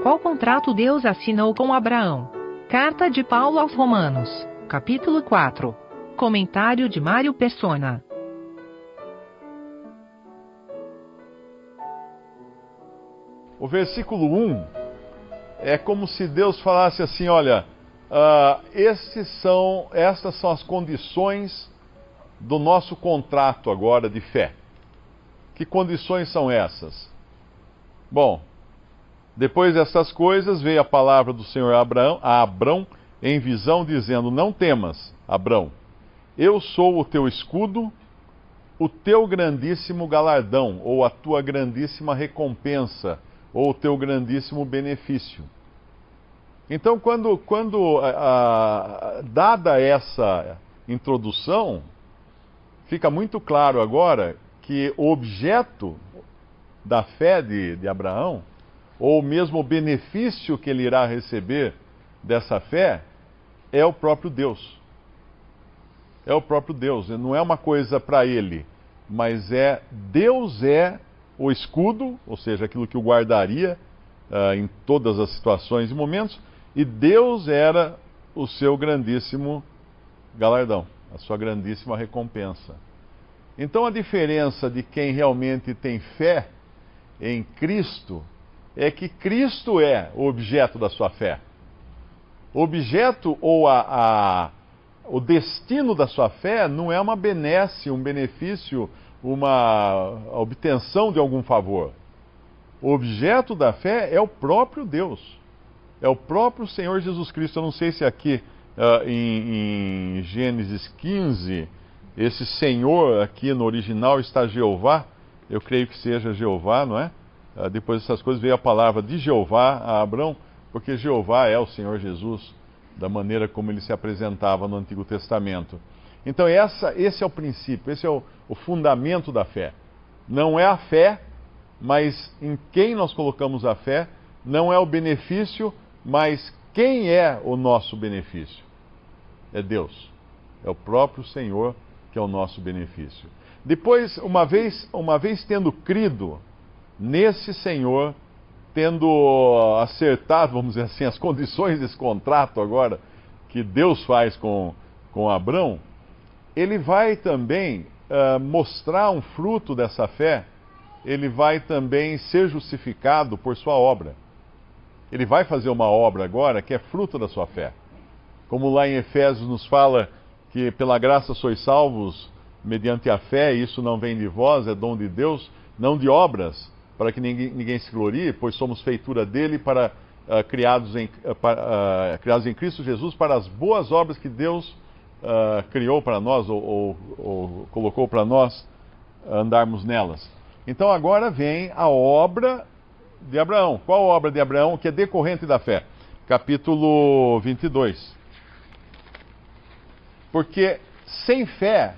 Qual contrato Deus assinou com Abraão? Carta de Paulo aos Romanos, capítulo 4. Comentário de Mário Persona. O versículo 1 é como se Deus falasse assim, olha, estas são as condições do nosso contrato agora de fé. Que condições são essas? Bom, depois dessas coisas veio a palavra do Senhor a Abrão em visão dizendo, não temas, Abrão, eu sou o teu escudo, o teu grandíssimo galardão, ou a tua grandíssima recompensa, ou o teu grandíssimo benefício. Então, dada essa introdução, fica muito claro agora que o objeto da fé de Abraão, ou mesmo o benefício que ele irá receber dessa fé, é o próprio Deus. É o próprio Deus, não é uma coisa para ele, mas Deus é o escudo, ou seja, aquilo que o guardaria em todas as situações e momentos, e Deus era o seu grandíssimo galardão, a sua grandíssima recompensa. Então a diferença de quem realmente tem fé em Cristo é que Cristo é o objeto da sua fé. O objeto ou o destino da sua fé não é uma benesse, um benefício, uma obtenção de algum favor. O objeto da fé é o próprio Deus. É o próprio Senhor Jesus Cristo. Eu não sei se aqui em Gênesis 15, esse Senhor aqui no original está Jeová. Eu creio que seja Jeová, não é? Depois dessas coisas veio a palavra de Jeová a Abrão, porque Jeová é o Senhor Jesus, da maneira como ele se apresentava no Antigo Testamento. Então esse é o princípio, esse é o fundamento da fé. Não é a fé, mas em quem nós colocamos a fé, não é o benefício, mas quem é o nosso benefício? É Deus. É o próprio Senhor que é o nosso benefício. Depois, uma vez tendo crido nesse Senhor, tendo acertado, vamos dizer assim, as condições desse contrato agora que Deus faz com Abrão, ele vai também mostrar um fruto dessa fé, ele vai também ser justificado por sua obra. Ele vai fazer uma obra agora que é fruto da sua fé. Como lá em Efésios nos fala que pela graça sois salvos mediante a fé, e isso não vem de vós, é dom de Deus, não de obras, para que ninguém se glorie, pois somos feitura dele, criados em Cristo Jesus, para as boas obras que Deus criou para nós, ou colocou para nós andarmos nelas. Então agora vem a obra de Abraão. Qual a obra de Abraão que é decorrente da fé? Capítulo 22. Porque sem fé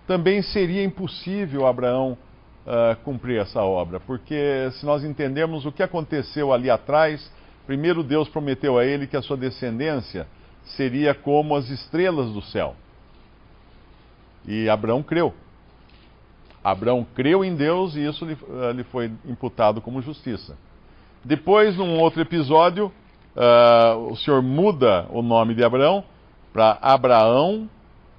também seria impossível Abraão cumprir essa obra. Porque se nós entendermos o que aconteceu ali atrás, primeiro Deus prometeu a ele que a sua descendência seria como as estrelas do céu. E Abraão creu. Abraão creu em Deus e isso lhe foi imputado como justiça. Depois, num outro episódio, o Senhor muda o nome de Abraão para Abraão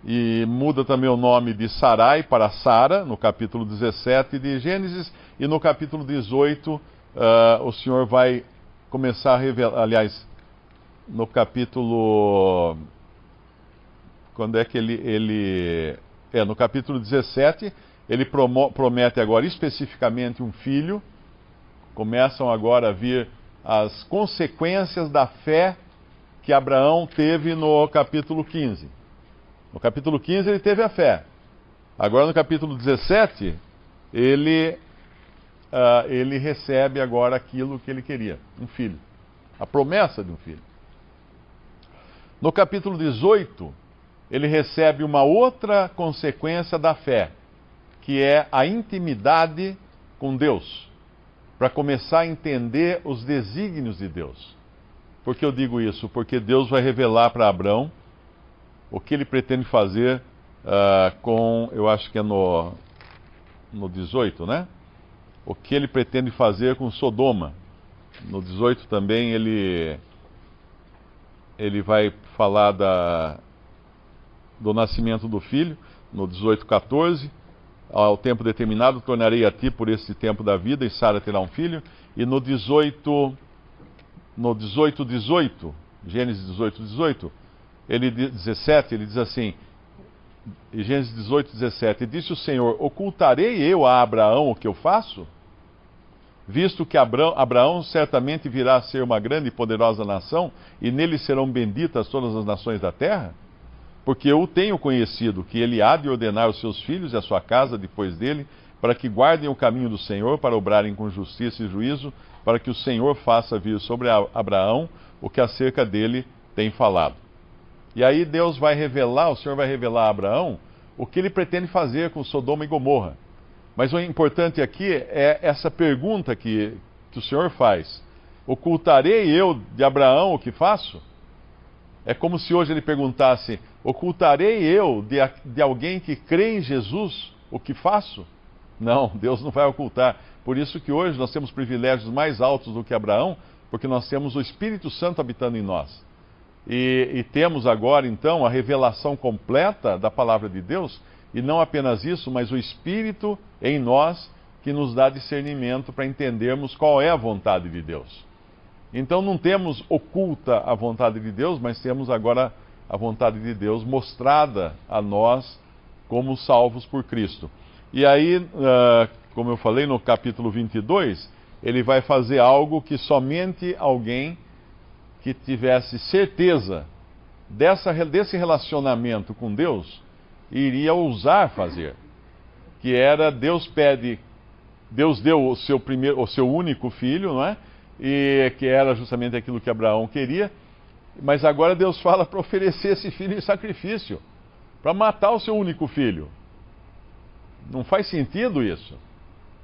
e muda também o nome de Sarai para Sara, no capítulo 17 de Gênesis, e no capítulo 18 o Senhor vai começar a revelar, aliás, no capítulo... Quando é que no capítulo 17... Ele promete agora especificamente um filho. Começam agora a vir as consequências da fé que Abraão teve no capítulo 15. No capítulo 15 ele teve a fé. Agora no capítulo 17, ele recebe agora aquilo que ele queria, um filho. A promessa de um filho. No capítulo 18, ele recebe uma outra consequência da fé, que é a intimidade com Deus, para começar a entender os desígnios de Deus. Por que eu digo isso? Porque Deus vai revelar para Abraão o que ele pretende fazer eu acho que é no 18, né? O que ele pretende fazer com Sodoma. no 18 também ele vai falar do nascimento do filho, no 18:14. Ao tempo determinado, tornarei a ti por este tempo da vida, e Sara terá um filho. E no 18:18, Gênesis 18:18, 17, ele diz assim, em Gênesis 18:17, e disse o Senhor, ocultarei eu a Abraão o que eu faço? Visto que Abraão certamente virá a ser uma grande e poderosa nação, e nele serão benditas todas as nações da terra? Porque eu o tenho conhecido, que ele há de ordenar os seus filhos e a sua casa depois dele, para que guardem o caminho do Senhor, para obrarem com justiça e juízo, para que o Senhor faça vir sobre Abraão o que acerca dele tem falado. E aí Deus vai revelar, o Senhor vai revelar a Abraão o que ele pretende fazer com Sodoma e Gomorra. Mas o importante aqui é essa pergunta que o Senhor faz. Ocultarei eu de Abraão o que faço? É como se hoje ele perguntasse, ocultarei eu de alguém que crê em Jesus o que faço? Não, Deus não vai ocultar. Por isso que hoje nós temos privilégios mais altos do que Abraão, porque nós temos o Espírito Santo habitando em nós. E temos agora, então, a revelação completa da palavra de Deus, e não apenas isso, mas o Espírito em nós que nos dá discernimento para entendermos qual é a vontade de Deus. Então não temos oculta a vontade de Deus, mas temos agora a vontade de Deus mostrada a nós como salvos por Cristo. E aí, como eu falei no capítulo 22, ele vai fazer algo que somente alguém que tivesse certeza desse relacionamento com Deus iria ousar fazer. Que era, Deus deu o seu único filho, não é? E que era justamente aquilo que Abraão queria, mas agora Deus fala para oferecer esse filho em sacrifício, para matar o seu único filho. Não faz sentido isso,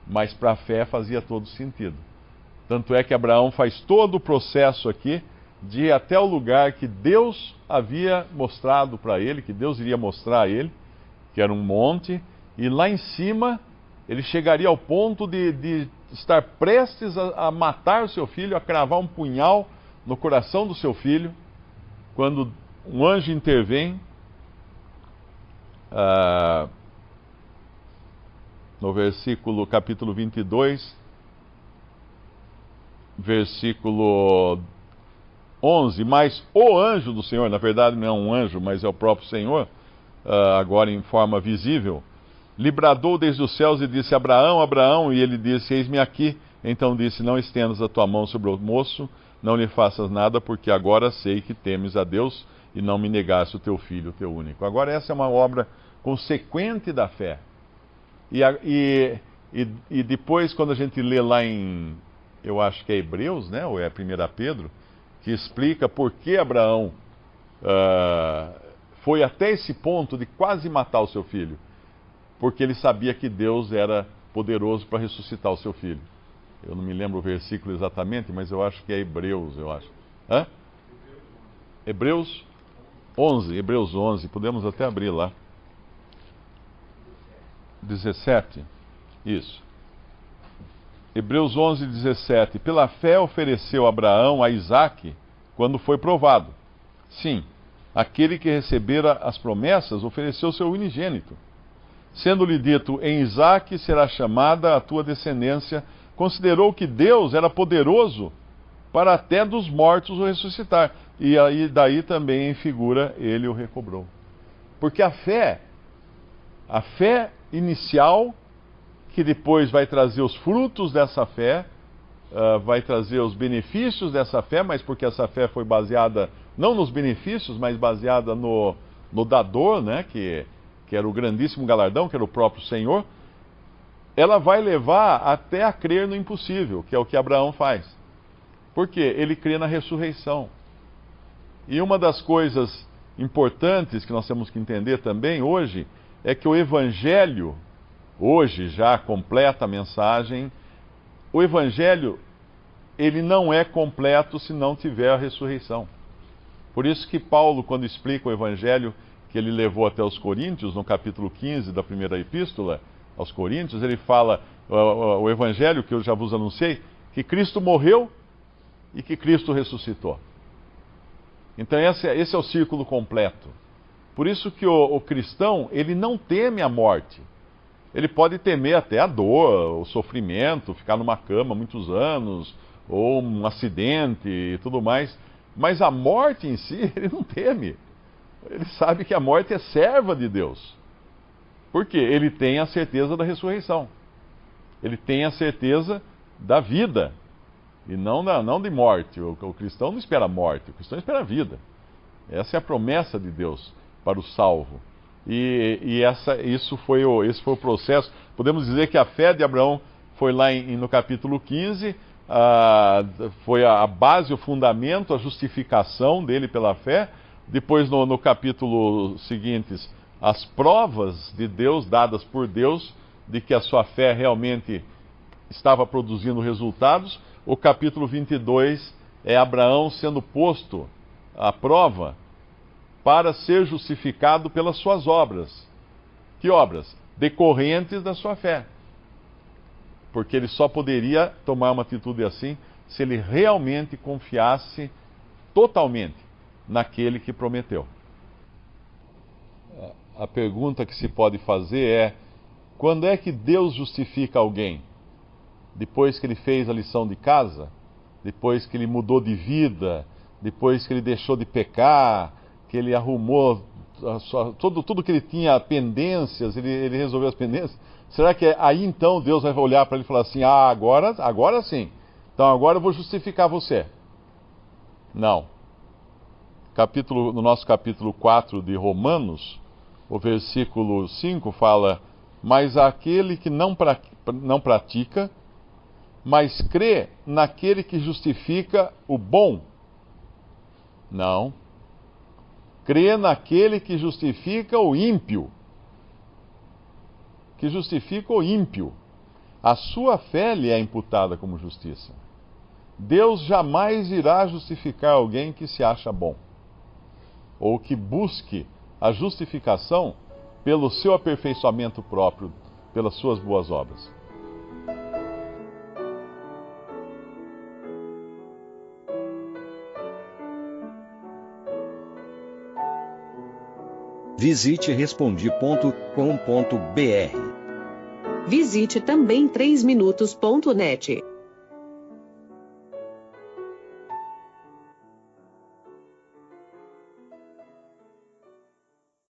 mas para a fé fazia todo sentido. Tanto é que Abraão faz todo o processo aqui de ir até o lugar que Deus havia mostrado para ele, que Deus iria mostrar a ele, que era um monte, e lá em cima ele chegaria ao ponto de estar prestes a matar o seu filho, a cravar um punhal no coração do seu filho, quando um anjo intervém, no capítulo 22, versículo 11, mas o anjo do Senhor, na verdade não é um anjo, mas é o próprio Senhor, agora em forma visível, lhe bradou desde os céus e disse, Abraão, Abraão, e ele disse, eis-me aqui. Então disse, não estendas a tua mão sobre o moço, não lhe faças nada, porque agora sei que temes a Deus e não me negaste o teu filho, o teu único. Agora essa é uma obra consequente da fé. E depois, quando a gente lê lá em, eu acho que é Hebreus, né, ou é 1 Pedro, que explica por que Abraão foi até esse ponto de quase matar o seu filho. Porque ele sabia que Deus era poderoso para ressuscitar o seu filho. Eu não me lembro o versículo exatamente, mas eu acho que é Hebreus, eu acho. Hã? Hebreus 11, podemos até abrir lá. 17, isso. Hebreus 11, 17. Pela fé ofereceu Abraão a Isaque quando foi provado. Sim, aquele que recebera as promessas ofereceu seu unigênito. Sendo-lhe dito, em Isaque será chamada a tua descendência, considerou que Deus era poderoso para até dos mortos o ressuscitar. E aí daí também em figura ele o recobrou. Porque a fé inicial, que depois vai trazer os frutos dessa fé, vai trazer os benefícios dessa fé, mas porque essa fé foi baseada não nos benefícios, mas baseada no dador, né, que era o grandíssimo galardão, que era o próprio Senhor, ela vai levar até a crer no impossível, que é o que Abraão faz. Por quê? Ele crê na ressurreição. E uma das coisas importantes que nós temos que entender também hoje é que o Evangelho, hoje já completa a mensagem, o Evangelho, ele não é completo se não tiver a ressurreição. Por isso que Paulo, quando explica o Evangelho que ele levou até os Coríntios, no capítulo 15 da primeira epístola aos Coríntios, ele fala, o Evangelho que eu já vos anunciei, que Cristo morreu e que Cristo ressuscitou. Então esse é o círculo completo. Por isso que o cristão, ele não teme a morte. Ele pode temer até a dor, o sofrimento, ficar numa cama muitos anos, ou um acidente e tudo mais. Mas a morte em si, ele não teme. Ele sabe que a morte é serva de Deus. Por quê? Ele tem a certeza da ressurreição. Ele tem a certeza da vida. E não de morte. O cristão não espera a morte, o cristão espera a vida. Essa é a promessa de Deus para o salvo. Esse foi o processo. Podemos dizer que a fé de Abraão foi lá no capítulo 15, foi a base, o fundamento, a justificação dele pela fé. Depois, no capítulo seguintes, as provas de Deus, dadas por Deus, de que a sua fé realmente estava produzindo resultados. O capítulo 22 é Abraão sendo posto à prova para ser justificado pelas suas obras. Que obras? Decorrentes da sua fé. Porque ele só poderia tomar uma atitude assim se ele realmente confiasse totalmente naquele que prometeu. A pergunta que se pode fazer é: quando é que Deus justifica alguém? Depois que ele fez a lição de casa? Depois que ele mudou de vida? Depois que ele deixou de pecar? Que ele arrumou tudo que ele tinha pendências, ele resolveu as pendências? Será que aí então Deus vai olhar para ele e falar assim: agora sim, então agora eu vou justificar você? Não. No nosso capítulo 4 de Romanos, o versículo 5 fala: mas aquele que não pratica, mas crê naquele que justifica o bom. Não. Crê naquele que justifica o ímpio. Que justifica o ímpio. A sua fé lhe é imputada como justiça. Deus jamais irá justificar alguém que se acha bom, ou que busque a justificação pelo seu aperfeiçoamento próprio, pelas suas boas obras. Visite Respondi.com.br. Visite também 3minutos.net.